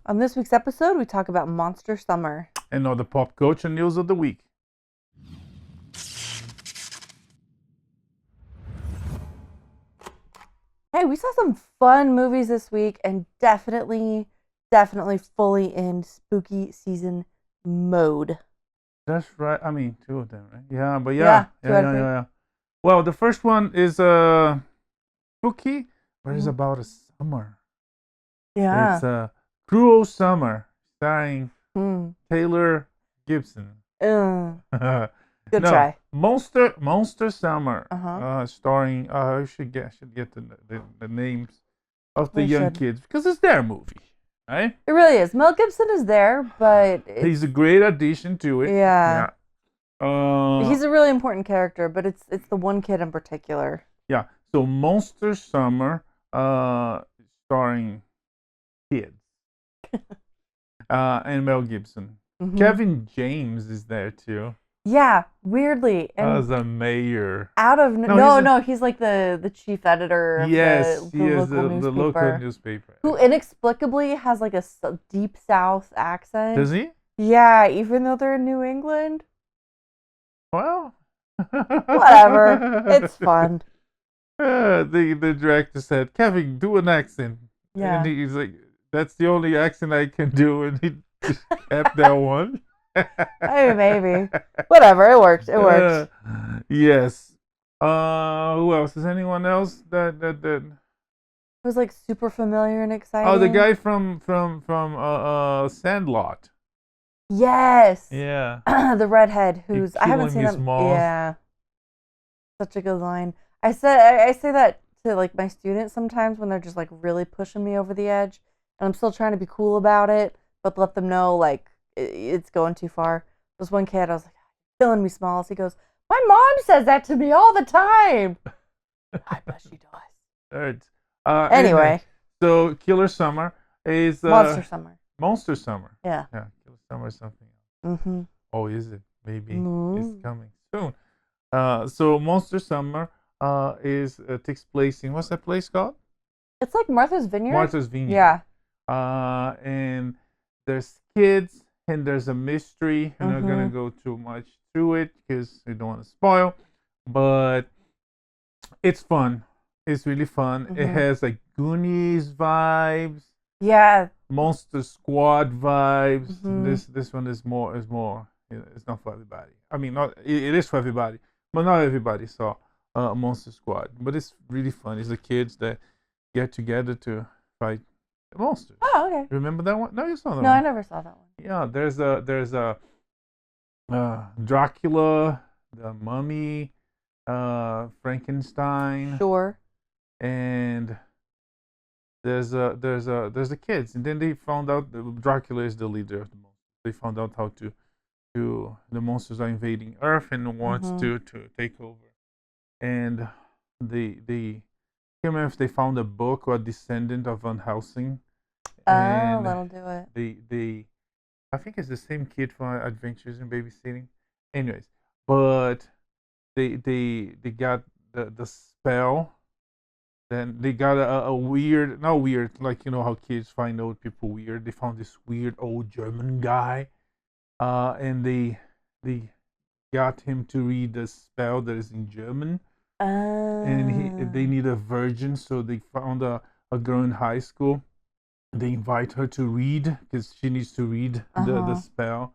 On this week's episode, we talk about Monster Summer. And all the pop culture news of the week. Hey, we saw some fun movies this week and definitely fully in spooky season mode. That's right. I mean, two of them, right? Yeah, but Yeah, yeah. Well, the first one is spooky, but it's about a summer. Yeah. It's a cruel summer, starring Taylor Gibson. Good try. Monster Summer. Starring. I should get the names of the young kids because it's their movie, right? It really is. Mel Gibson is there, but he's a great addition to it. Yeah. He's a really important character, but it's the one kid in particular. Yeah. So Monster Summer, starring kids, and Mel Gibson. Kevin James is there too. Yeah, weirdly. And as a mayor. He's like the chief editor of the local newspaper. Who inexplicably has like a deep South accent. Does he? Yeah, even though they're in New England. Well, whatever. It's fun. The director said, Kevin, do an accent. Yeah. And he's like, that's the only accent I can do. And he just kept that one. Maybe. Whatever, it worked. It worked. Yes. Who else? Is anyone else that it was like super familiar and exciting? Oh, the guy from Sandlot. Yes. Yeah. The redhead who's I haven't seen him. Malls. Yeah. Such a good line. I say that to like my students sometimes when they're just like really pushing me over the edge, and I'm still trying to be cool about it, but let them know like it's going too far. This one kid, I was like, killing me, Smalls. He goes, my mom says that to me all the time. I bet she does. Right. Anyway. So Killer Summer is Monster Summer. Monster Summer. Yeah. Yeah. Killer Summer is something else. Oh, is it? Maybe it's coming soon. So Monster Summer takes place in, what's that place called? It's like Martha's Vineyard. Martha's Vineyard. Yeah. And there's kids. And there's a mystery. I'm not gonna go too much through it because I don't want to spoil. But it's fun. It's really fun. It has like Goonies vibes. Yeah. Monster Squad vibes. This one is more. It's not for everybody. I mean, it is for everybody, but not everybody saw Monster Squad. But it's really fun. It's the kids that get together to fight monsters. Oh, okay. Remember that one? No, you saw that one. No, I never saw that one. Yeah, there's a Dracula, the Mummy, Frankenstein. Sure. And there's the kids, and then they found out that Dracula is the leader of the monsters. They found out how to the monsters are invading Earth and wants to take over. And they can't remember if they found a book or a descendant of Van Helsing. And that'll do it. I think it's the same kid from Adventures in Babysitting. Anyways, but they got the spell. Then they got a weird, not weird, like you know how kids find old people weird. They found this weird old German guy, and they got him to read the spell that is in German. And they need a virgin, so they found a girl in high school. They invite her to read because she needs to read the spell,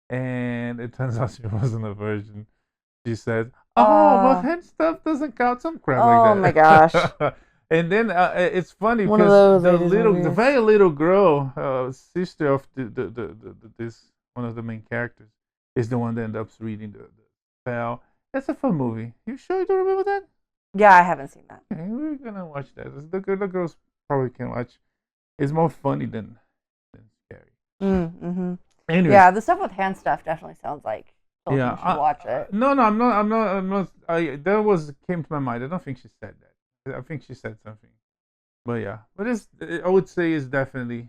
and it turns out she wasn't a virgin. She said, but hand stuff doesn't count, some crap like that. Oh my gosh. And then it's funny because the very little girl, sister of this one of the main characters, is the one that ends up reading the spell. That's a fun movie. You sure you don't remember that? Yeah, I haven't seen that. Okay, we're gonna watch that. The girls probably can watch. It's more funny than scary. Anyways. Yeah, the stuff with hand stuff definitely sounds like you should watch it. No, I'm not. That came to my mind. I don't think she said that. I think she said something. But yeah, I would say it's definitely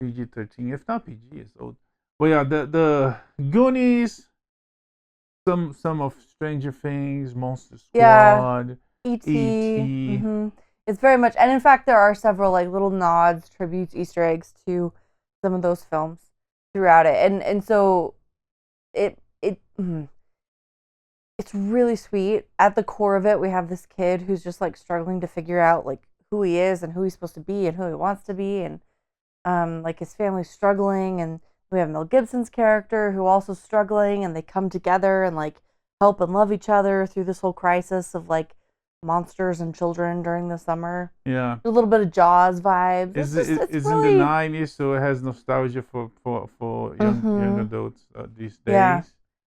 PG-13. If not PG, it's old. But yeah, the Goonies, some of Stranger Things, Monster Squad, E.T. It's very much, and in fact, there are several like little nods, tributes, Easter eggs to some of those films throughout it, and so it it's really sweet. At the core of it, we have this kid who's just like struggling to figure out like who he is and who he's supposed to be and who he wants to be, and like his family's struggling, and we have Mel Gibson's character who also struggling, and they come together and like help and love each other through this whole crisis of like monsters and children during the summer. Yeah. A little bit of Jaws vibes. It's really... in the 90s, so it has nostalgia for young adults these days. Yeah.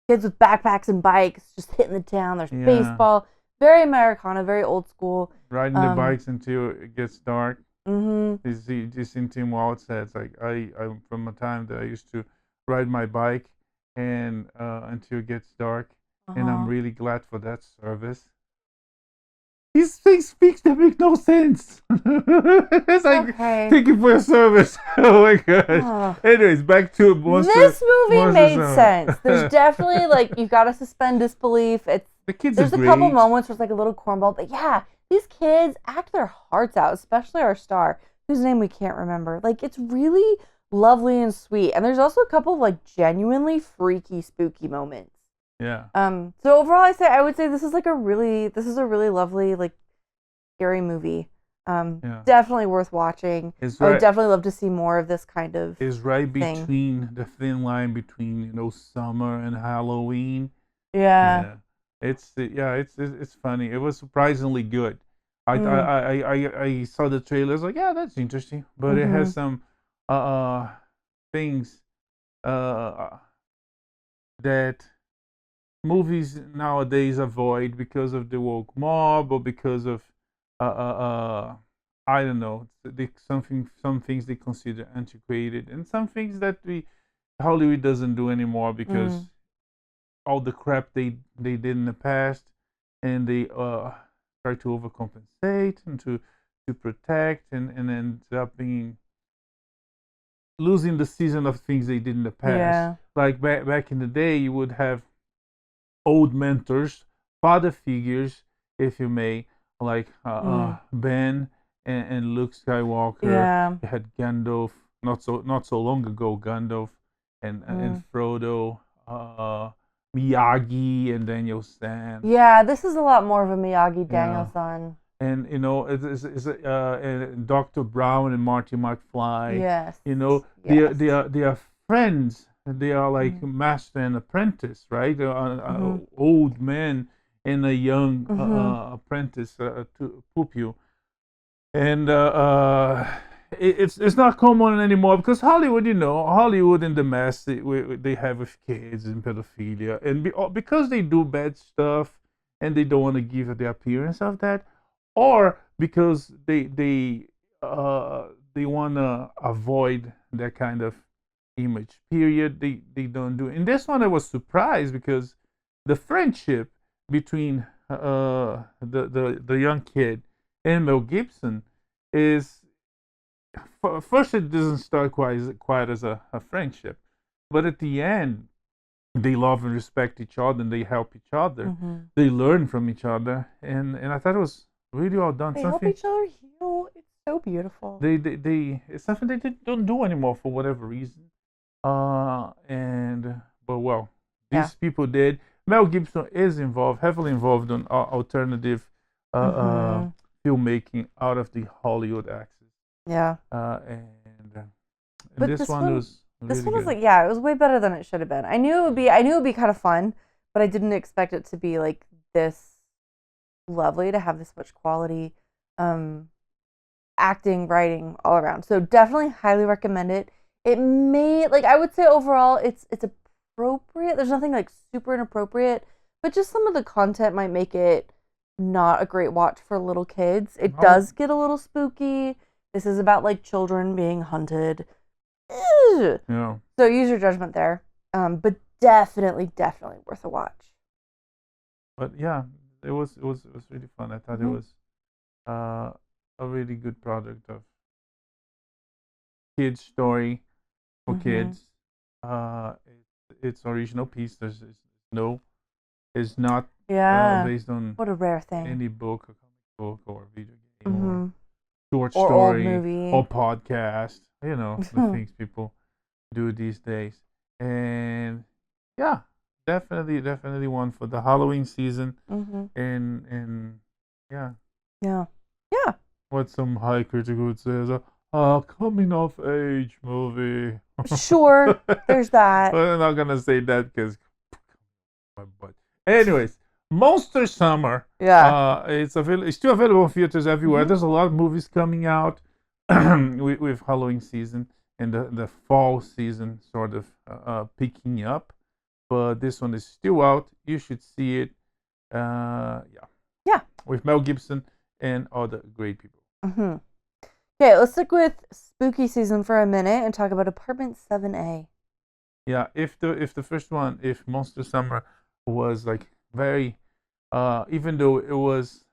Kids with backpacks and bikes just hitting the town. There's Yeah. baseball. Very Americana, very old school. Riding the bikes until it gets dark. Mm-hmm. You see Tim Walt says like I from a time that I used to ride my bike and until it gets dark, and I'm really glad for that service. These things speaks that make no sense. It's like, okay. Thank you for your service. Oh my gosh. Oh. Anyways, back to Monster. This movie Monster made Summer. sense. There's definitely like you gotta suspend disbelief. The kids There's are a great. couple moments where it's like a little cornball, but yeah, these kids act their hearts out, especially our star, whose name we can't remember. Like it's really lovely and sweet. And there's also a couple of like genuinely freaky, spooky moments. Yeah. So overall I would say this is a really lovely, like scary movie. Definitely worth watching. I would definitely love to see more of this kind of It's right thing. between the thin line between summer and Halloween. Yeah. It's funny. It was surprisingly good. I saw the trailer. I was like, yeah, that's interesting, but it has some things that movies nowadays avoid because of the woke mob or because of I don't know, some things they consider antiquated, and some things that Hollywood doesn't do anymore because all the crap they did in the past, and they try to overcompensate and to protect, and end up losing the season of things they did in the past. Yeah. Like back in the day, you would have old mentors, father figures, if you may, like Ben and Luke Skywalker. Yeah. You had Gandalf, not so long ago, Gandalf and Frodo, Miyagi and Daniel San. Yeah, this is a lot more of a Miyagi Daniel-san. And and Dr. Brown and Marty McFly. Yes. They are friends. They are like master and apprentice, right? Old man and a young apprentice, pupil. And it's not common anymore because Hollywood and the mess they have with kids and pedophilia, and because they do bad stuff and they don't want to give the appearance of that, or because they want to avoid that kind of image. Period. They don't do it. In this one, I was surprised because the friendship between the young kid and Mel Gibson is, first it doesn't start quite as a friendship, but at the end they love and respect each other and they help each other. They learn from each other, and I thought it was really well done. They help each other heal. It's so beautiful. They it's something they don't do anymore for whatever reason. These people did. Mel Gibson is heavily involved on alternative filmmaking out of the Hollywood axis. Yeah. But this one was really this one was good. like, it was way better than it should have been. I knew it would be kind of fun, but I didn't expect it to be like this lovely, to have this much quality acting, writing all around. So definitely highly recommend it. It may, like, I would say overall it's appropriate. There's nothing like super inappropriate, but just some of the content might make it not a great watch for little kids. It does get a little spooky. This is about like children being hunted. Ew. Yeah. So use your judgment there. But definitely worth a watch. But yeah, it was really fun. I thought it was a really good product of kids story for kids. It's original piece. It's not based on what a rare thing. any book or comic book or video game or short or story old movie or podcast. The things people do these days. And yeah, definitely one for the Halloween season. Mm-hmm. And yeah, Yeah. Yeah. what some high critic would say is a coming of age movie. Sure. There's that. Well, I'm not gonna say that because my butt. Anyways, Monster Summer. Yeah. It's still available in theaters everywhere. Mm-hmm. There's a lot of movies coming out with Halloween season and the fall season sort of picking up. But this one is still out. You should see it. Yeah. Yeah. With Mel Gibson and other great people. Mm-hmm. Okay, let's stick with spooky season for a minute and talk about Apartment 7A. Yeah, if the first one, if Monster Summer was like very, even though it was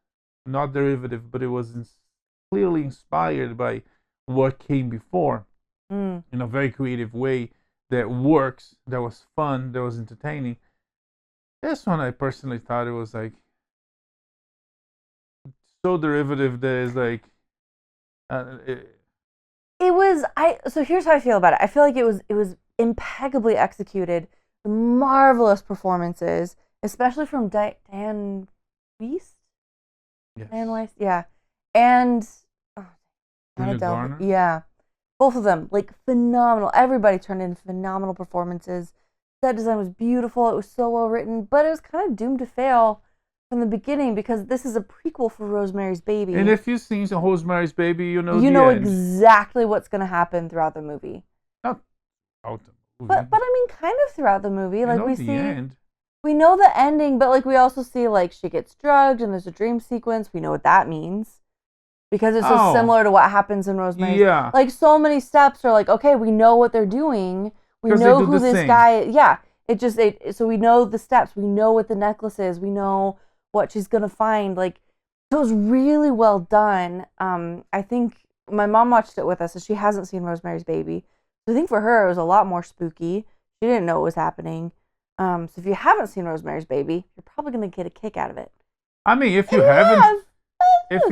not derivative, but it was clearly inspired by what came before in a very creative way that works, that was fun, that was entertaining. This one, I personally thought it was like so derivative that is like, it was so here's how I feel about it. I feel like it was impeccably executed, marvelous performances, especially from Dianne Wiest. yes. Dianne Wiest, yeah, and Garner? yeah, both of them like phenomenal. Everybody turned in phenomenal performances. Set design was beautiful. It was so well written, but it was kind of doomed to fail from the beginning because this is a prequel for Rosemary's Baby. And if you've seen Rosemary's Baby, you know exactly what's going to happen throughout the movie. Not out the movie. But I mean, kind of throughout the movie, like we see, end. We know the ending, but like we also see like she gets drugged and there's a dream sequence. We know what that means because it's so similar to what happens in Rosemary's. Yeah, like so many steps are like, okay, we know what they're doing. We know who this guy is. Yeah, so we know the steps. We know what the necklace is. We know what she's gonna find. Like, so it was really well done. I think my mom watched it with us, and she hasn't seen Rosemary's Baby. So I think for her it was a lot more spooky. She didn't know what was happening. So if you haven't seen Rosemary's Baby, you're probably gonna get a kick out of it. I mean, if you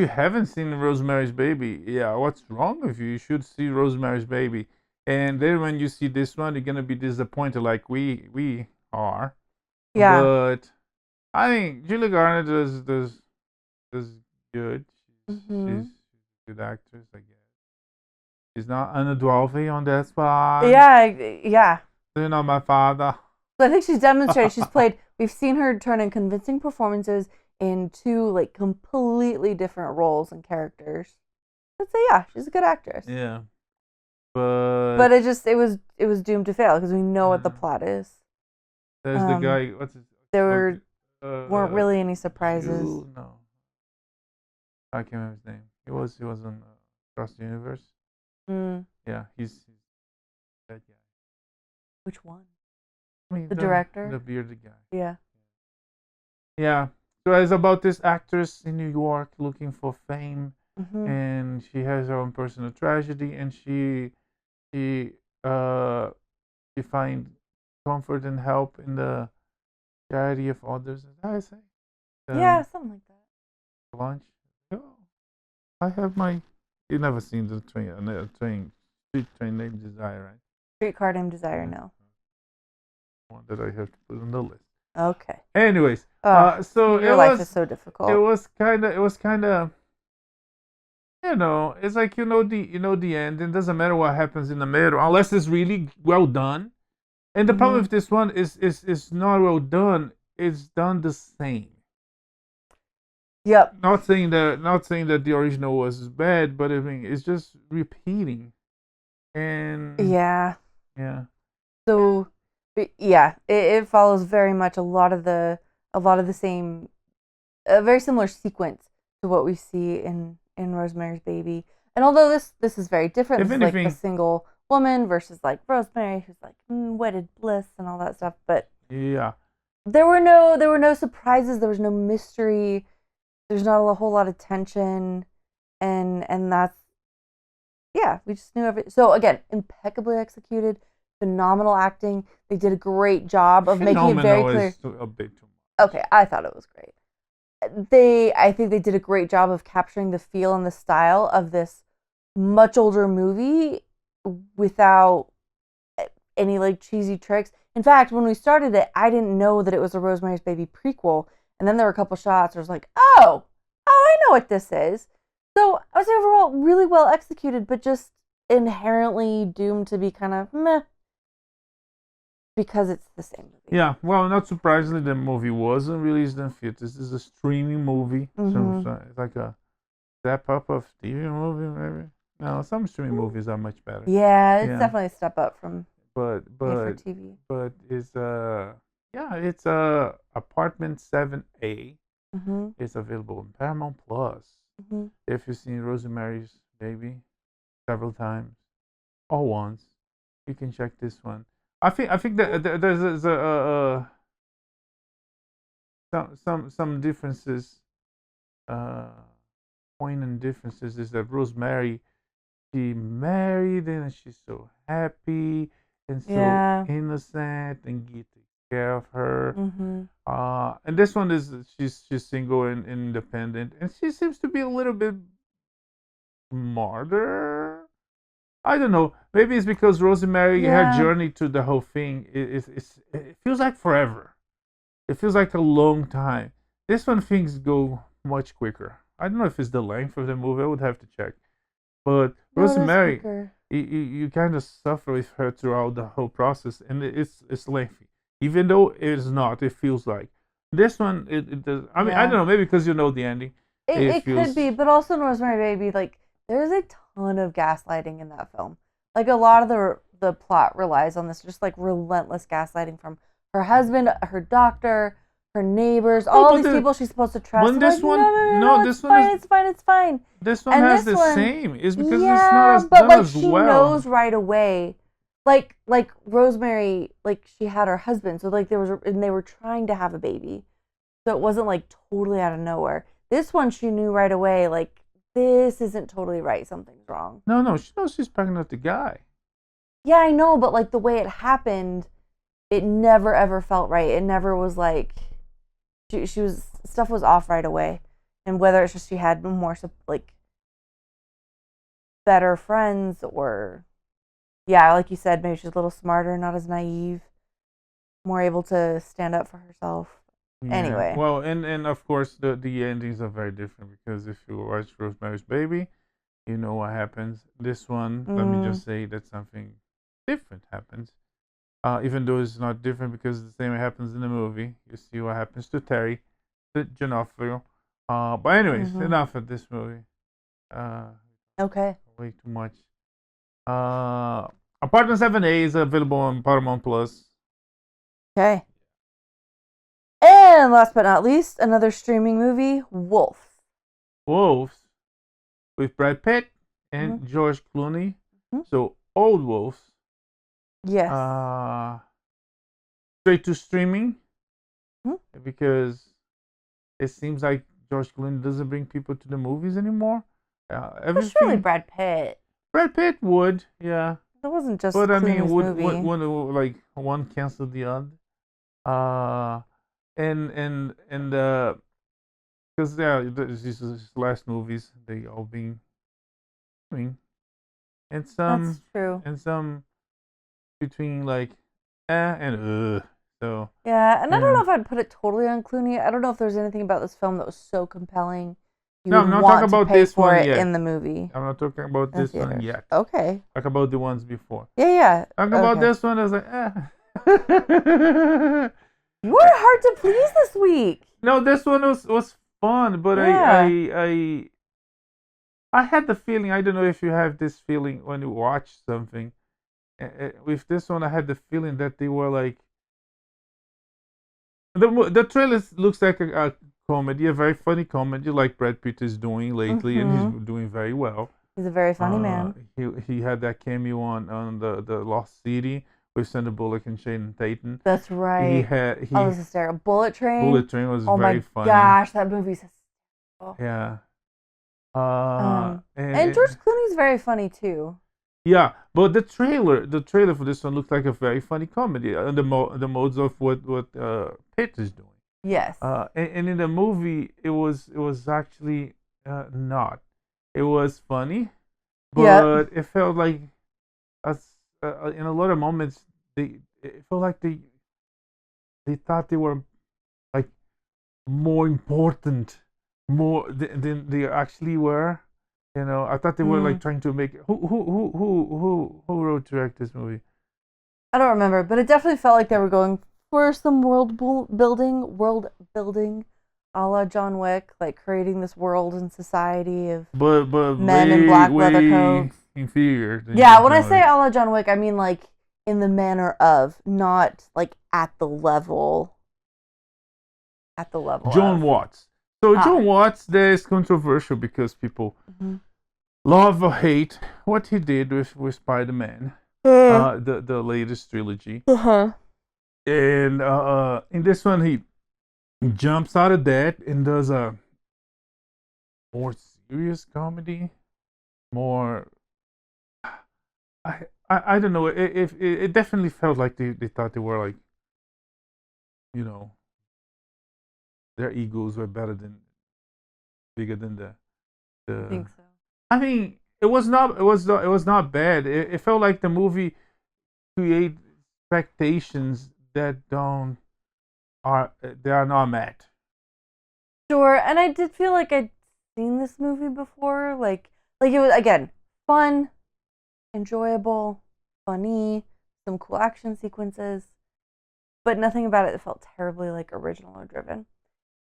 haven't seen Rosemary's Baby, yeah, what's wrong with you? You should see Rosemary's Baby. And then when you see this one, you're gonna be disappointed, like we are. Yeah. But I think Julia Garner does good. She's a good actress, I guess. She's not Anna Dwalvey on that spot. Yeah. You're not my father. So I think she's demonstrated. We've seen her turn in convincing performances in two like completely different roles and characters. I'd say yeah, she's a good actress. Yeah. But it was doomed to fail because we know what the plot is. There's the guy. What's his? There weren't really any surprises. No, I can't remember his name. He was on Across the Universe. Yeah, he's that guy. Which one? I mean, the director, the bearded guy. Yeah. Yeah. So it's about this actress in New York looking for fame, and she has her own personal tragedy, and she finds comfort and help in the charity of others. Is that I say? Yeah, something like that. Lunch. Oh, I have my. You've never seen the street train named Desire, right? Streetcar Named Desire, no. One that I have to put on the list. Okay. Anyways, so your life is so difficult. It was kind of. It's like the end. It doesn't matter what happens in the middle, unless it's really well done. And the problem with this one is not well done. It's done the same. Yep. Not saying that the original was bad, but I mean it's just repeating. And yeah. So yeah, it follows very much a lot of the same, a very similar sequence to what we see in Rosemary's Baby. And although this is very different, this is like a single woman versus like Rosemary, who's like wedded bliss and all that stuff. But yeah, there were no surprises. There was no mystery. There's not a whole lot of tension, and that's we just knew everything. So again, impeccably executed, phenomenal acting. They did a great job of making it very clear. Is a bit too much. Okay, I thought it was great. I think they did a great job of capturing the feel and the style of this much older movie without any like cheesy tricks. In fact, when we started it, I didn't know that it was a Rosemary's Baby prequel. And then there were a couple shots where I was like, oh, I know what this is. So I would say overall really well executed, but just inherently doomed to be kind of meh because it's the same movie. Yeah, well, not surprisingly, the movie wasn't released in theaters. This is a streaming movie, so it's like a step up of TV movie, maybe. No, some streaming movies are much better. Yeah, it's definitely a step up from but for TV. But it's it's Apartment 7A. It's available on Paramount Plus. If you've seen Rosemary's Baby several times or once, you can check this one. I think that there's some differences. Poignant differences is that Rosemary, she married and she's so happy and so innocent and Guy takes care of her. And this one is she's single and independent, and she seems to be a little bit smarter. I don't know. Maybe it's because Rosemary, her journey to the whole thing, it feels like forever. It feels like a long time. This one, things go much quicker. I don't know if it's the length of the movie. I would have to check. But Rosemary, you kind of suffer with her throughout the whole process, and it's lengthy. Even though it's not, it feels like. This one, it does. I mean, I don't know. Maybe because you know the ending. It could be, but also in Rosemary Baby, like, there's a ton of gaslighting in that film. Like, a lot of the plot relies on this just, like, relentless gaslighting from her husband, her doctor, her neighbors, all these people she's supposed to trust. When this one, it's fine. This one has the same. It's because it's not as but done like as she well. knows right away. Like Rosemary, like she had her husband, so like they were trying to have a baby, so it wasn't like totally out of nowhere. This one she knew right away, like this isn't totally right. Something's wrong. No, she knows she's pregnant with the guy. Yeah, I know, but like the way it happened, it never ever felt right. It never was like she was stuff was off right away, and whether it's just she had more like better friends or. Yeah, like you said, maybe she's a little smarter, not as naive, more able to stand up for herself. Yeah. Anyway. Well, and of course, the endings are very different because if you watch Rosemary's Baby, you know what happens. This one, let me just say that something different happens. Even though it's not different because the same happens in the movie. You see what happens to Terry, to Genofrio. But anyways, enough of this movie. Okay. Way too much. Apartment 7A is available on Paramount Plus. Okay. And last but not least, another streaming movie, Wolf. Wolves with Brad Pitt and George Clooney. So old Wolves. Yes. Straight to streaming because it seems like George Clooney doesn't bring people to the movies anymore. But surely Brad Pitt. Brad Pitt would, yeah. It wasn't just. But I mean, movie. would like one cancel the other? And because these last movies they all been, I mean, and some. That's true. And some between like and so. Yeah, and I don't know if I'd put it totally on Clooney. I don't know if there's anything about this film that was so compelling. No, I'm not talking about this one yet. In the movie. I'm not talking about this one yet. Okay. Talk about the ones before. Yeah. Talk about this one. I was like, You were hard to please this week. No, this one was fun, but I had the feeling. I don't know if you have this feeling when you watch something. With this one, I had the feeling that they were like the trailer looks like a comedy, a very funny comedy like Brad Pitt is doing lately, and he's doing very well. He's a very funny man. He had that cameo on the Lost City with Sandra Bullock and Channing Tatum. That's right. He was hysterical. Bullet Train was very funny. Oh my gosh, that movie's hysterical. Yeah. And George Clooney's very funny too. Yeah, but the trailer for this one looks like a very funny comedy, the modes of what Pitt is doing. Yes. And in the movie, it was actually not. It was funny, but it felt like in a lot of moments it felt like they thought they were like more important, more than they actually were. You know, I thought they were like trying to make who wrote direct this movie? I don't remember, but it definitely felt like they were going for some world building, a la John Wick, like creating this world and society of But men in way black leather way coats. inferior. Yeah, when I John say Wick. a la John Wick, I mean like in the manner of, not like at the level John of. Watts. So Ah. John Watts, there is controversial because people love or hate what he did with Spider-Man, the latest trilogy. Uh-huh. And in this one, he jumps out of that and does a more serious comedy, more. I don't know. It definitely felt like they thought they were like, you know, their egos were bigger than I the. think so. I mean, it was not bad. It felt like the movie create expectations that they are not met. Sure, and I did feel like I'd seen this movie before. Like it was, again, fun, enjoyable, funny, some cool action sequences, but nothing about it felt terribly like original or driven.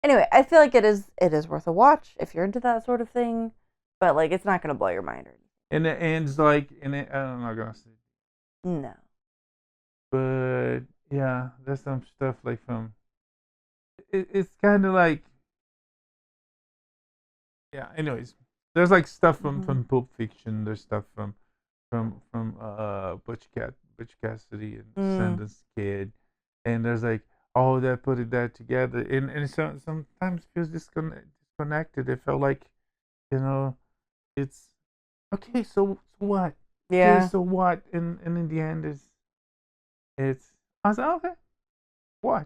Anyway, I feel like it is worth a watch if you're into that sort of thing, but like it's not gonna blow your mind or anything. And it ends like, I'm not gonna say, No. but yeah, there's some stuff like from. It's kind of like, yeah. Anyways, there's like stuff from Pulp Fiction. There's stuff from Butch Cassidy and Sundance Kid, and there's like all that putting that together, and sometimes feels disconnected. It felt like, you know, it's okay. So what? Yeah. Okay, so what? And in the end, it's I was like, okay, what?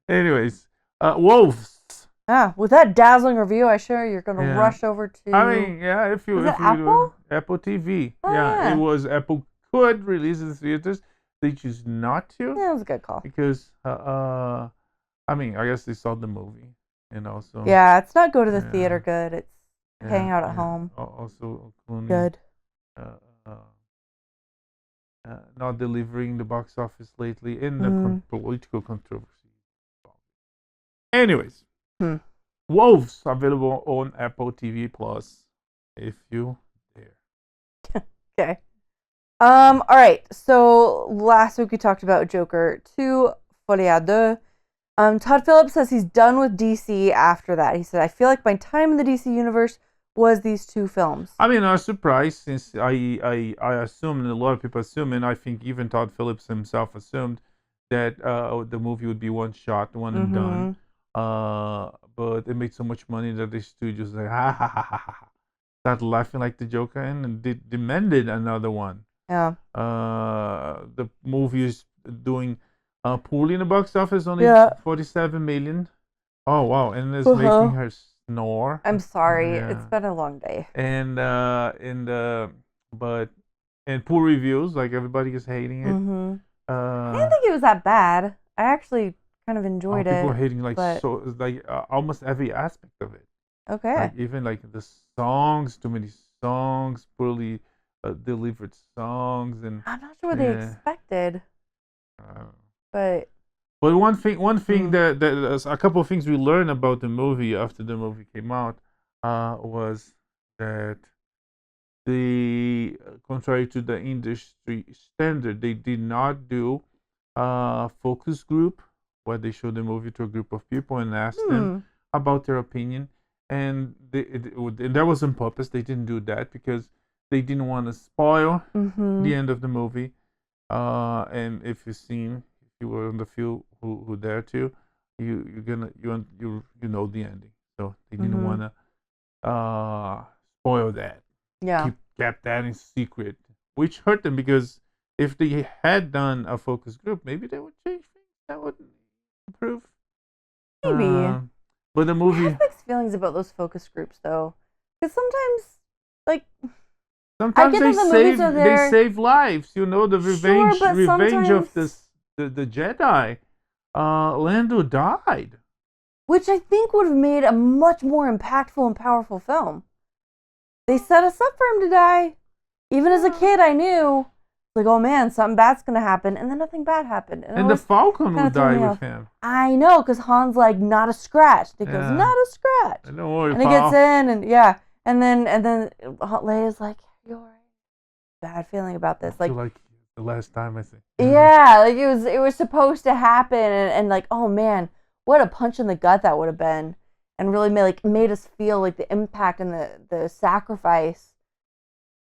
Anyways, Wolves. Yeah, with that dazzling review, I sure you're gonna Yeah. rush over to. I mean, yeah, if you Was if it you Apple? Apple TV, Oh, yeah, yeah. it was Apple could release it in theaters. They choose not to Yeah, it was a good call. because I mean, I guess they saw the movie, so Yeah, it's not go to the yeah, theater good. It's hang out at yeah. home Also, Clooney, good. uh, uh, not delivering the box office lately in the political controversy. Anyways, Wolves available on Apple TV Plus if you dare. Okay. All right. So last week we talked about Joker 2, Folie à Deux. Todd Phillips says he's done with DC after that. He said, I feel like my time in the DC universe was these two films. I mean, I was surprised since I assumed, and a lot of people assume, and I think even Todd Phillips himself assumed that the movie would be one shot, one and done. But it made so much money that the studios like started laughing like the Joker and they demanded another one. Yeah. The movie is doing poorly in the box office, only 47 million. Oh wow, and it's making her snore. I'm sorry, it's been a long day. And poor reviews, like everybody is hating it. I didn't think it was that bad. I actually kind of enjoyed it. People are hating but... so like almost every aspect of it. Okay. Like even like the songs, too many songs, poorly delivered songs, and I'm not sure what they expected. But one thing that a couple of things we learned about the movie after the movie came out was that contrary to the industry standard, they did not do a focus group where they showed the movie to a group of people and asked them about their opinion. And that was on purpose. They didn't do that because they didn't want to spoil the end of the movie. And if you were on the field who dare to, you know the ending. So they didn't want to spoil that. Yeah. Kept that in secret, which hurt them because if they had done a focus group, maybe they would change things. That would improve. Maybe. But the movie. I have mixed feelings about those focus groups, though, because sometimes, like, Sometimes get they that the movies are they there. save lives. You know, the Sure, but revenge of sometimes, the Jedi. Lando died. which I think would have made a much more impactful and powerful film. They set us up for him to die. Even as a kid, I knew, like, oh man, something bad's gonna happen, and then nothing bad happened. And the Falcon will die with off. him. I know, because Han's like, not a scratch. And he goes, not a scratch. Don't worry, and he gets in, and yeah, and then Leia's like, you're right. Bad feeling about this. Like the last time I think. Yeah, like it was supposed to happen, and like, oh man, what a punch in the gut that would have been, and really made us feel like the impact and the sacrifice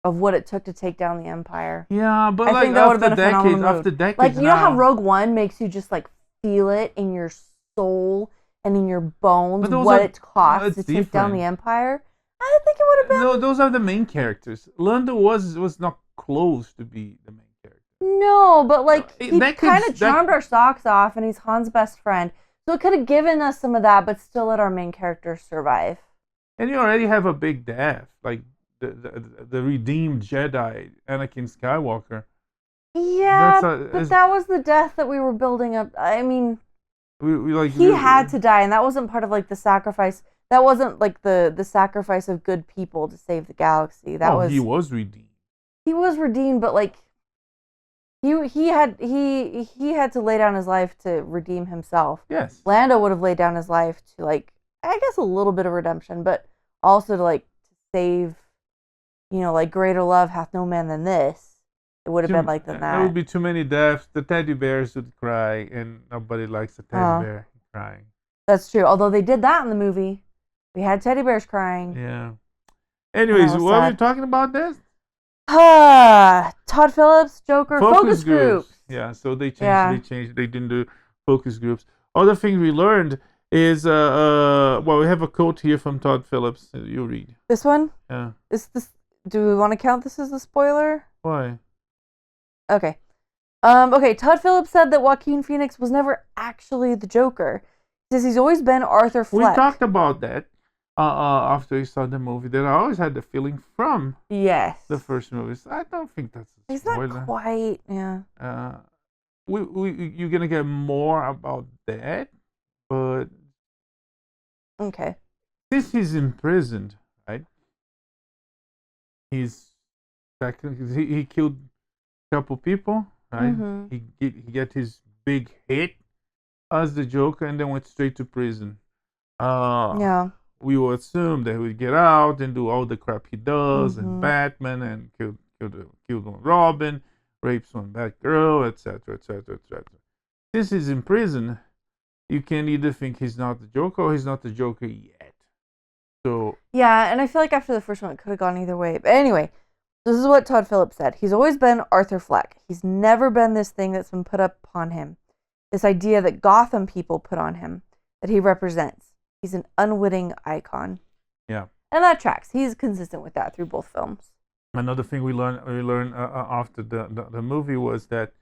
of what it took to take down the Empire. Yeah, but I think that would have been a phenomenal move. After decades, like, you know how Rogue One makes you just like feel it in your soul and in your bones what it costs to take down the Empire. I think it would have been. No, those are the main characters. Lando was not close to be the main character. No, but like he kind of charmed our socks off, and he's Han's best friend. So it could have given us some of that, but still let our main characters survive. And you already have a big death, like the redeemed Jedi, Anakin Skywalker. Yeah, but that was the death that we were building up. I mean, he had to die, and that wasn't part of like the sacrifice. That wasn't like the sacrifice of good people to save the galaxy. He was redeemed. He was redeemed, but like he had to lay down his life to redeem himself. Yes. Lando would have laid down his life to, like, I guess a little bit of redemption, but also to like save, you know, like greater love hath no man than this. It would have been like that. There would be too many deaths. The teddy bears would cry, and nobody likes a teddy bear crying. That's true. Although they did that in the movie. We had teddy bears crying. Yeah. Anyways, what are we talking about this? Todd Phillips, Joker, focus groups. Yeah, so they changed. They didn't do focus groups. Other thing we learned is, well, we have a quote here from Todd Phillips. You read. This one? Yeah. Do we want to count this as a spoiler? Why? Okay. Okay, Todd Phillips said that Joaquin Phoenix was never actually the Joker. He says he's always been Arthur Fleck. We talked about that after he saw the movie, that I always had the feeling from the first movie. So I don't think that's a spoiler. He's not quite, yeah. You're going to get more about that, but... Okay. Since he's imprisoned, right? He killed a couple people, right? Mm-hmm. He got his big hit as the Joker, and then went straight to prison. Yeah. We will assume that he would get out and do all the crap he does, and Batman, and killed one Robin, rapes one Batgirl, etc., etc., etc. Since he's in prison, you can either think he's not the Joker or he's not the Joker yet. So yeah, and I feel like after the first one, it could have gone either way. But anyway, this is what Todd Phillips said. He's always been Arthur Fleck. He's never been this thing that's been put upon him. This idea that Gotham people put on him, that he represents. He's an unwitting icon. Yeah. And that tracks. He's consistent with that through both films. Another thing we learned after the movie was that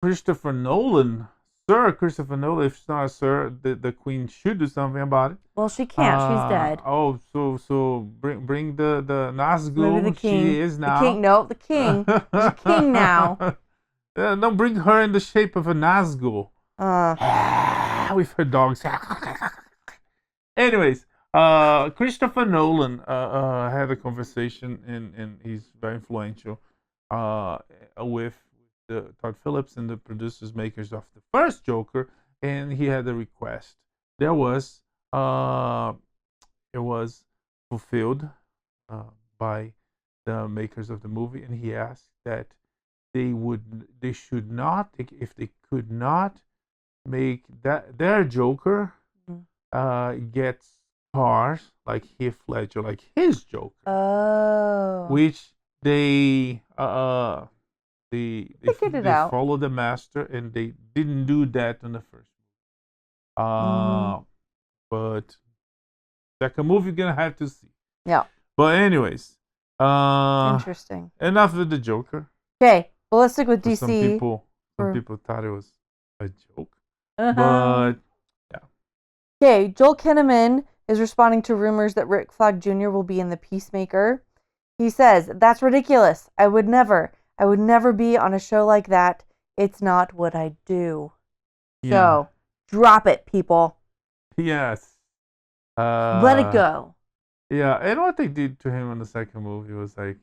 Christopher Nolan, Christopher Nolan, if it's not a sir, the Queen should do something about it. Well, she can't. She's dead. Oh, so bring the Nazgul. Maybe the king. She is now. The king. No, the king. She's king now. Don't bring her in the shape of a Nazgul. With her dogs. Anyways, Christopher Nolan had a conversation, and he's very influential, with Todd Phillips and the producers, makers of the first Joker, and he had a request. It was fulfilled by the makers of the movie, and he asked that they should not, if they could not make their Joker get scars like Heath Ledger, like his Joker. Oh. Which they figured it out. Followed the master, and they didn't do that in the first movie. But second movie you're gonna have to see. Yeah. But anyways, interesting. Enough with the Joker. Okay, well, let's stick with DC. Some people thought it was a joke, but yeah. Okay, Joel Kinnaman is responding to rumors that Rick Flag Jr. will be in The Peacemaker. He says, "That's ridiculous. I would never be on a show like that. It's not what I do." Yeah. So, drop it, people. Yes. Let it go. Yeah, and what they did to him in the second movie was like,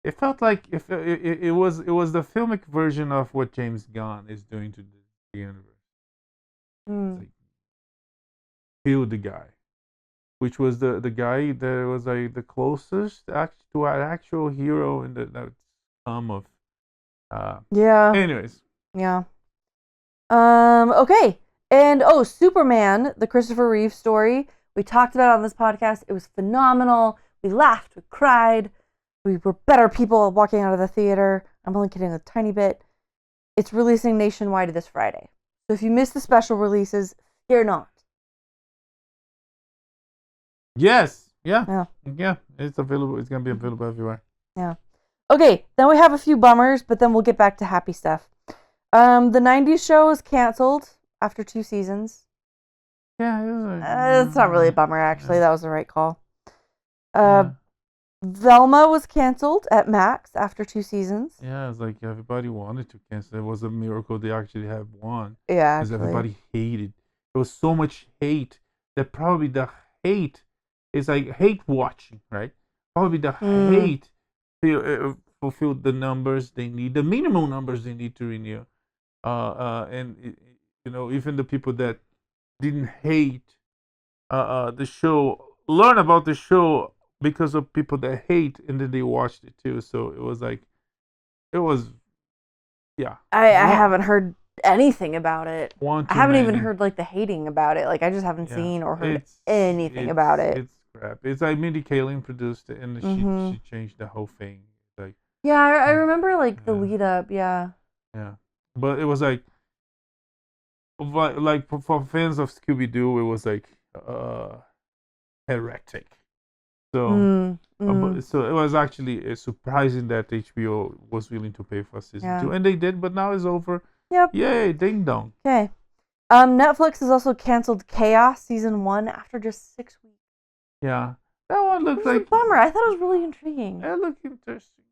it felt like if it was the filmic version of what James Gunn is doing to the universe. It's like, kill the guy, which was the guy that was like the closest to an actual hero in that sum of. Yeah. Anyways. Yeah. Okay. And Superman, the Christopher Reeve story. We talked about it on this podcast. It was phenomenal. We laughed. We cried. We were better people walking out of the theater. I'm only kidding a tiny bit. It's releasing nationwide this Friday. So if you missed the special releases, fear not. Yes. Yeah. It's available. It's gonna be available everywhere. Yeah. Okay. Then we have a few bummers, but then we'll get back to happy stuff. The 90s show is canceled after 2 seasons. Yeah. It's not really a bummer, actually. Yeah. That was the right call. Velma was canceled at Max after 2 seasons. Yeah, it's like everybody wanted to cancel. It was a miracle they actually have one. Yeah, because actually. everybody hated. There was so much hate that probably the hate is like hate watching, right? Probably the hate fulfilled the numbers they need, the minimum numbers they need to renew. And even the people that didn't hate the show learn about the show because of people that hate, and then they watched it too. So it was yeah. I haven't heard anything about it. I haven't even heard like the hating about it. Like I just haven't seen or heard anything about it. It's crap. It's like Mindy Kaling produced it, and she changed the whole thing. Like I remember like the lead up. Yeah, but it was like for fans of Scooby Doo, it was like heretic. So so it was actually surprising that HBO was willing to pay for season 2, and they did. But now it's over. Yep. Yay, ding dong. Okay. Netflix has also canceled Chaos season 1 after just 6 weeks. Yeah, that one looked like a bummer. I thought it was really intriguing. It looked interesting.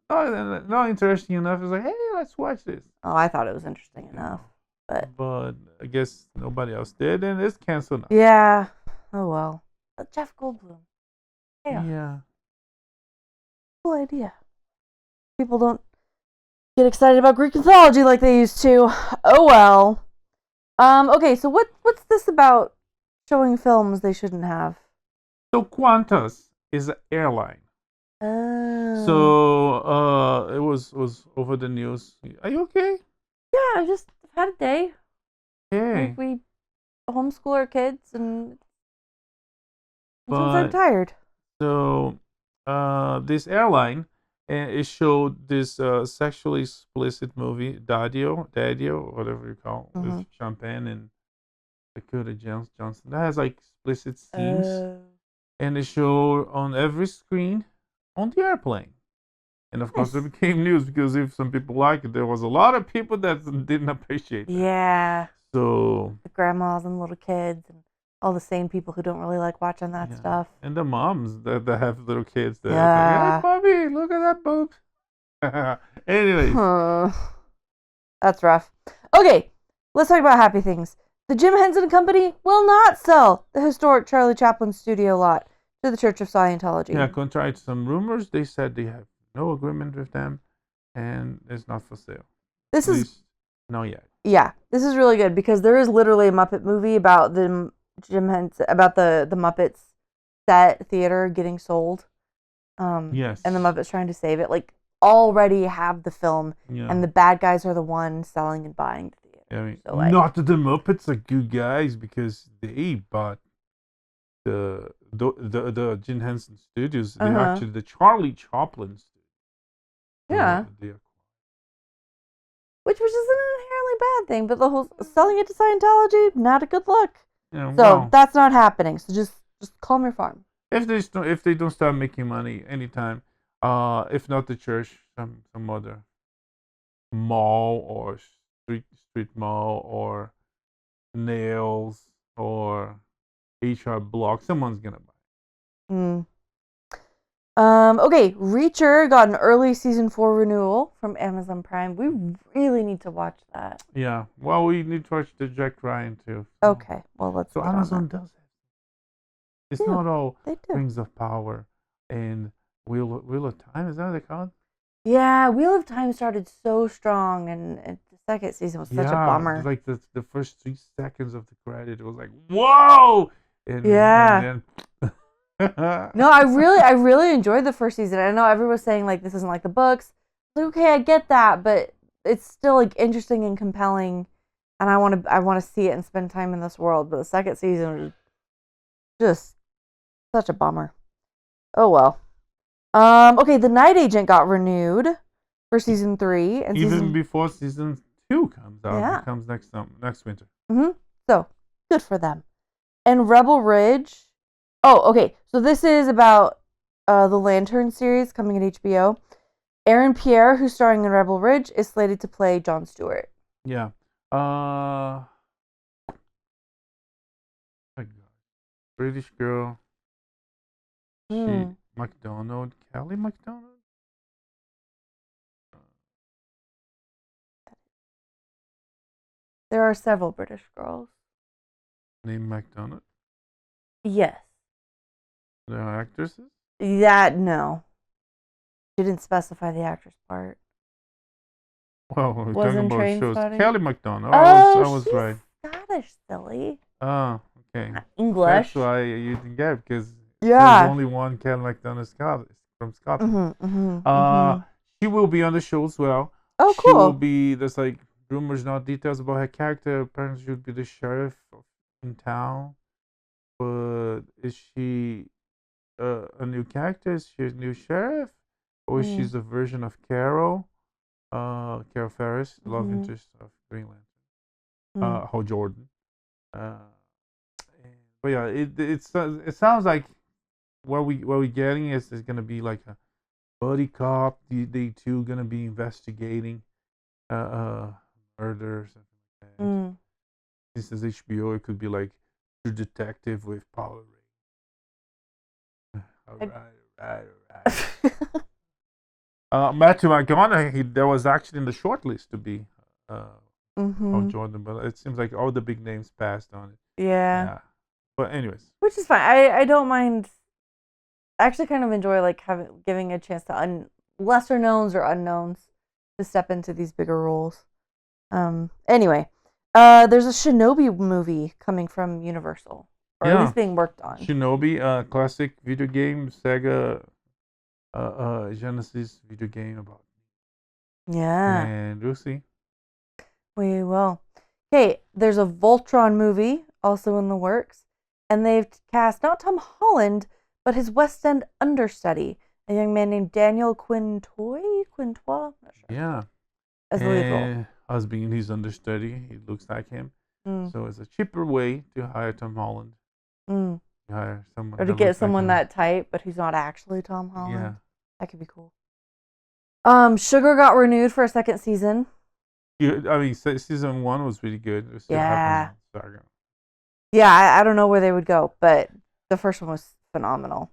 Not interesting enough. It's like, hey, let's watch this. Oh, I thought it was interesting enough, but I guess nobody else did, and it's canceled now. Yeah. Oh well. But Jeff Goldblum. Yeah. Cool idea. People don't get excited about Greek mythology like they used to. Oh well. Okay, so what's this about showing films they shouldn't have? So Qantas is an airline. Oh. So it was over the news. Are you okay? Yeah, I just had a day. Okay. We homeschool our kids, and sometimes I'm tired. So this airline it showed this sexually explicit movie, Daddio, whatever you call it, with Champagne and Dakota Johnson. That has like explicit scenes, and it showed on every screen on the airplane. And of course, it became news because if some people like it, there was a lot of people that didn't appreciate it. Yeah. So the grandmas and little kids and all the same people who don't really like watching that stuff. And the moms that have little kids that like, hey, Bobby, look at that boobs. Anyways. That's rough. Okay, let's talk about happy things. The Jim Henson Company will not sell the historic Charlie Chaplin studio lot to the Church of Scientology. Yeah, contrary to some rumors, they said they have no agreement with them and it's not for sale. This is not yet. Yeah, this is really good because there is literally a Muppet movie about the Jim Henson, about the Muppets set theater getting sold. Yes. And the Muppets trying to save it. Like, already have the film, and the bad guys are the ones selling and buying the theater. I mean, so, like, not that the Muppets are good guys because they bought the Jim Henson Studios. They're actually the Charlie Chaplin Studios. Yeah. Which is an inherently bad thing, but the whole selling it to Scientology, not a good look. Yeah, so that's not happening. So just calm your farm. If they don't start making money anytime, if not the church, some other mall or street mall or nails or HR Block, someone's gonna buy. Okay, Reacher got an early season 4 renewal from Amazon Prime. We really need to watch that. Yeah. Well, we need to watch the Jack Ryan too. Okay, well let's So get on Amazon that. does it. It's Yeah, not all they do. Rings of Power and Wheel of Time. Is that what they call it? Yeah, Wheel of Time started so strong, and the second season was such a Yeah, bummer. like the first 3 seconds of the credit, it was like whoa, and Yeah. then No, I really enjoyed the first season. I know everyone was saying like this isn't like the books. Like, okay, I get that, but it's still like interesting and compelling, and I want to see it and spend time in this world. But the second season was just such a bummer. Oh well. Okay, The Night Agent got renewed for season 3 and even season. before season 2 comes out, Yeah. it comes next winter. So good for them. And Rebel Ridge. Oh, okay. So this is about the Lantern series coming at HBO. Aaron Pierre, who's starring in Rebel Ridge, is slated to play Jon Stewart. Yeah. My God. British girl. She McDonald. Kelly McDonald. There are several British girls. Named McDonald. Yes. The actresses. That, no. She didn't specify the actress part. Well, we're talking Wasn't about shows. Trainspotting? Kelly McDonald. Oh, I was she's right. Scottish, silly. Oh, okay. Not English. That's why you didn't get it, because Yeah. there's only one Kelly McDonald from Scotland. Mm-hmm. She will be on the show as well. Oh, She will cool. be. There's like rumors, not details about her character. Apparently, she would be the sheriff in town. But is she a new character? Is she a new sheriff, or she's a version of Carol? Carol Ferris, love interest of Green Lantern. Hal Jordan. But yeah, it sounds like what we getting is gonna be like a buddy cop. They two gonna be investigating murder or something like that. This is HBO. It could be like True Detective with Power Rangers. All right. Matthew McConaughey, that was actually in the short list to be Hal Jordan, but it seems like all the big names passed on it. Yeah. But anyways, Which is fine. I don't mind. I actually kind of enjoy like giving a chance to lesser knowns or unknowns to step into these bigger roles. Anyway, there's a Shinobi movie coming from Universal, or at least being worked on. Shinobi, classic video game, Sega, Genesis video game about. Yeah. And we'll see. We will. Okay, there's a Voltron movie also in the works, and they've cast not Tom Holland, but his West End understudy, a young man named Daniel Quintois. Not sure. Yeah. As the lead role. Us being his understudy, it looks like him. So it's a cheaper way to hire Tom Holland. To hire someone. Or to get someone that type, but who's not actually Tom Holland. Yeah. That could be cool. Sugar got renewed for a second season. I mean, season 1 was really good. Yeah. Yeah, I don't know where they would go, but the first one was phenomenal.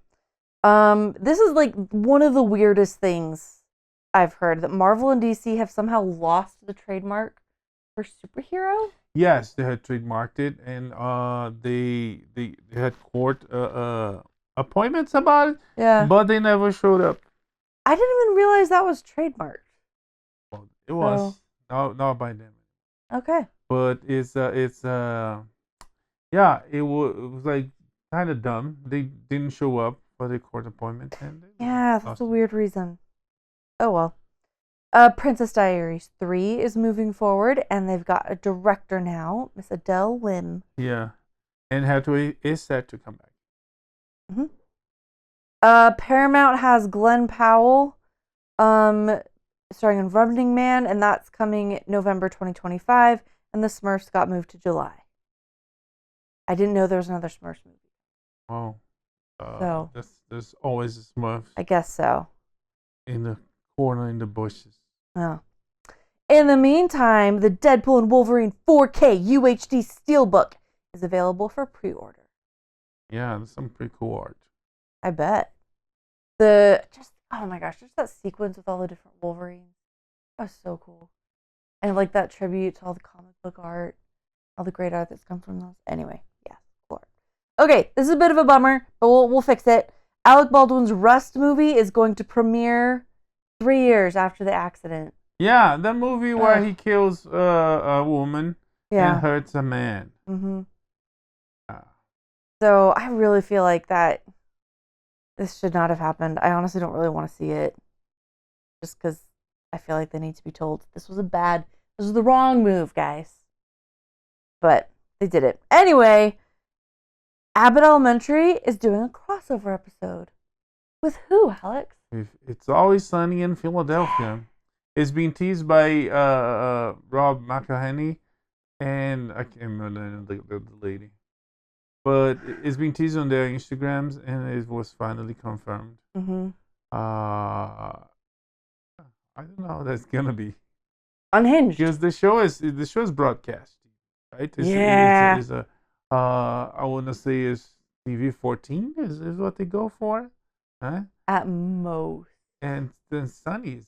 This is like one of the weirdest things I've heard, that Marvel and DC have somehow lost the trademark for superhero. Yes, they had trademarked it, and they had court appointments about it. Yeah. But they never showed up. I didn't even realize that was trademarked. Well, it was not by them. Okay. But it was like kind of dumb. They didn't show up for the court appointment, and that's a weird reason. Oh well. Princess Diaries 3 is moving forward, and they've got a director now, Miss Adele Lim. Yeah, and Hathaway is set to come back. Paramount has Glenn Powell, starring in Running Man, and that's coming November 2025. And the Smurfs got moved to July. I didn't know there was another Smurfs movie. Oh, so there's always a Smurf. I guess so. In the corner in the bushes. Oh. In the meantime, the Deadpool and Wolverine 4K UHD Steelbook is available for pre-order. Yeah, there's some pretty cool art. I bet. Oh my gosh, just that sequence with all the different Wolverines. That was so cool. And like that tribute to all the comic book art, all the great art that's come from those. Anyway, yeah, cool. Okay, this is a bit of a bummer, but we'll fix it. Alec Baldwin's Rust movie is going to premiere 3 years after the accident. Yeah, the movie where he kills a woman and hurts a man. Mm-hmm. So I really feel like that this should not have happened. I honestly don't really want to see it, just because I feel like they need to be told this was the wrong move, guys. But they did it. Anyway, Abbott Elementary is doing a crossover episode. With who, Alex? It's Always Sunny in Philadelphia. It's being teased by Rob McElhenney and I can't remember the lady. But it's been teased on their Instagrams and it was finally confirmed. Mm-hmm. I don't know how that's gonna be. Unhinged. Because the show is broadcast, right? It's a I wanna say is TV 14 is what they go for. Huh? At most. And then Sunny's.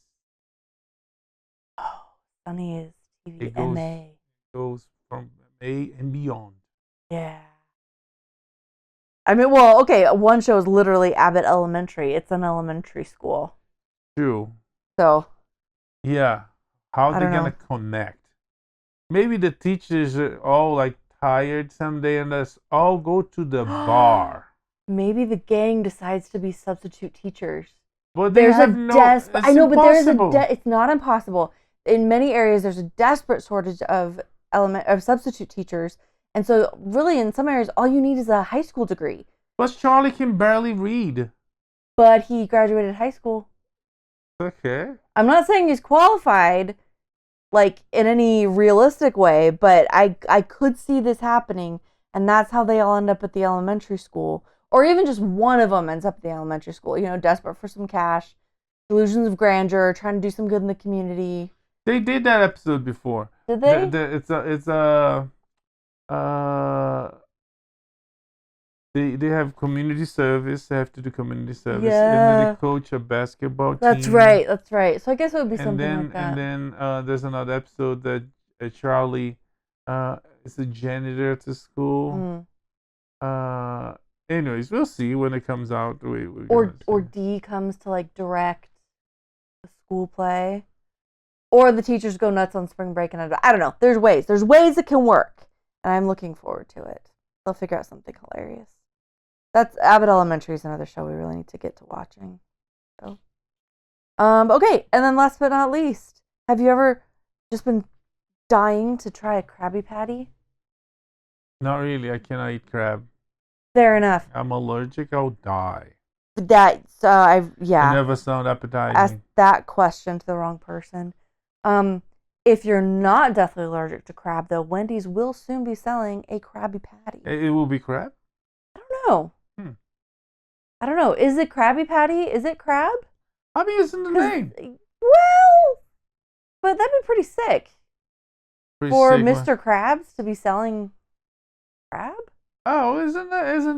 Oh, Sunny is TV It goes, MA. Goes from A and beyond. Yeah. I mean, well, okay, one show is literally Abbott Elementary. It's an elementary school. True. So. Yeah. How are they gonna connect? Maybe the teachers are all like tired someday and let's all go to the bar. Maybe the gang decides to be substitute teachers. But there's I know, impossible. But there's it's not impossible. In many areas, there's a desperate shortage of substitute teachers. And so, really, in some areas, all you need is a high school degree. But Charlie can barely read. But he graduated high school. Okay. I'm not saying he's qualified, like, in any realistic way, but I could see this happening, and that's how they all end up at the elementary school. Or even just one of them ends up at the elementary school, desperate for some cash, delusions of grandeur, trying to do some good in the community. They did that episode before. Did they? They have community service. They have to do community service, yeah. And then they coach a basketball team. That's right. So I guess it would be something like that. And then there's another episode that Charlie is a janitor at the school. Anyways, we'll see when it comes out. Or D comes to like direct the school play. Or the teachers go nuts on spring break, and I don't know. There's ways that can work, and I'm looking forward to it. They'll figure out something hilarious. That's Abbott Elementary is another show we really need to get to watching. So, okay, and then last but not least, have you ever just been dying to try a Krabby Patty? Not really. I cannot eat crab. Fair enough. I'm allergic. I'll die. I never sound appetizing. Asked that question to the wrong person. If you're not deathly allergic to crab, though, Wendys will soon be selling a Krabby Patty. It will be crab? I don't know. I don't know. Is it Krabby Patty? Is it crab? I mean, it's in the name. Well, but that'd be pretty sick. For Mr. Krabs to be selling crab? Oh, isn't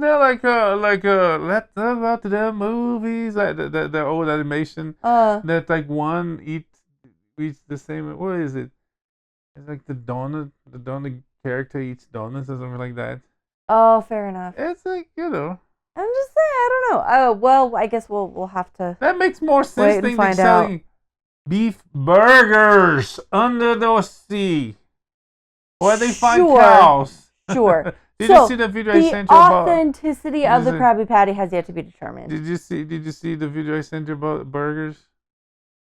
there like let's talk about the movies, like the old animation that like one eats the same. What is it? It's like the donut character eats donuts or something like that. Oh, fair enough. It's like I'm just saying, I don't know. Oh, well, I guess we'll have to. That makes more sense than selling beef burgers under the sea, where they find cows. Sure. Did you see the video I sent you about? The authenticity of the Krabby Patty has yet to be determined. Did you see the video I sent you about burgers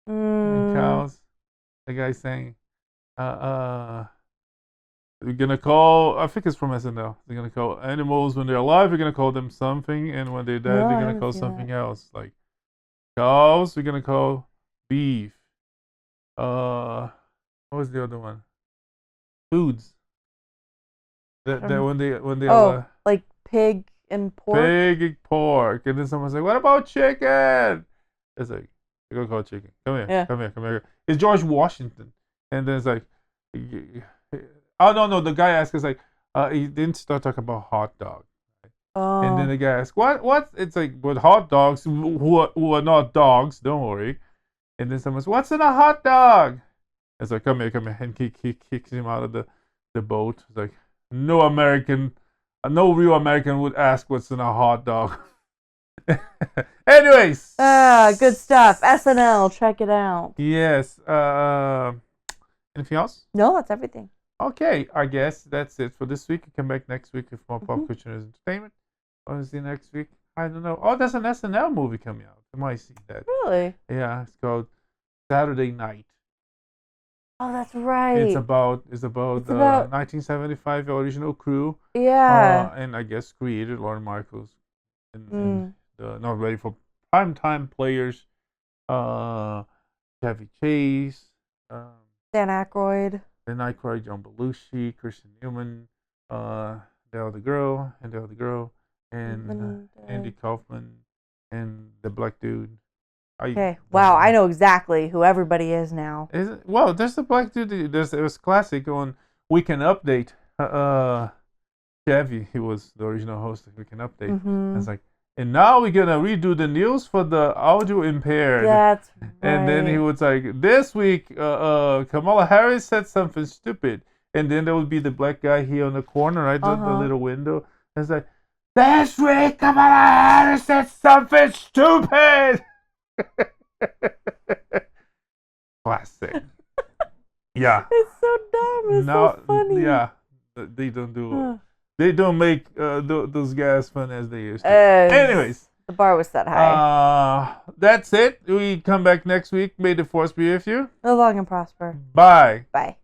and cows? The guy saying, we're gonna call. I think it's from SNL. They're gonna call animals when they're alive. We're gonna call them something, and when they're dead, they're gonna call something else. Like cows, we're gonna call beef. What was the other one? Foods. That when they like pig and pork. Pig and pork, and then someone's like, "What about chicken?" It's like, "You're gonna call chicken. Come here, yeah. come here." It's George Washington, and then it's like, "Oh no!" The guy asks us like, he didn't start talking about hot dog. And then Oh. the guy asks, what? It's like, but hot dogs who are not dogs, don't worry. And then someone says, what's in a hot dog? It's like, come here. And he kicks him out of the boat. It's like, no real American would ask what's in a hot dog. Anyways. Good stuff. SNL, check it out. Yes. Anything else? No, that's everything. Okay, I guess that's it for this week. Come back next week with more pop culture and entertainment. Honestly, next week, I don't know. Oh, there's an SNL movie coming out. I might see that. Really? Yeah, it's called Saturday Night. Oh, that's right. It's about 1975 original crew. Yeah. And I guess creator Lauren Michaels and the not ready for primetime players. Chevy Chase. Dan Aykroyd. Dan Aykroyd, John Belushi, Christian Newman, the other girl, and Andy Kaufman, and the black dude. Okay. Wow, I know exactly who everybody is now. Is it? Well, there's the black dude. It was classic on Weekend Update. Chevy, he was the original host of Weekend Update. Mm-hmm. It's like, and now we're gonna redo the news for the audio impaired. That's right. And then he was like, this week, Kamala Harris said something stupid. And then there would be the black guy here on the corner, right? The little window. And it's like, this week, Kamala Harris said something stupid. Classic. Yeah. It's so dumb. It's so funny. Yeah. They don't make those guys fun as they used to. Anyways. The bar was set high. That's it. We come back next week. May the force be with you. Live long and prosper. Bye. Bye.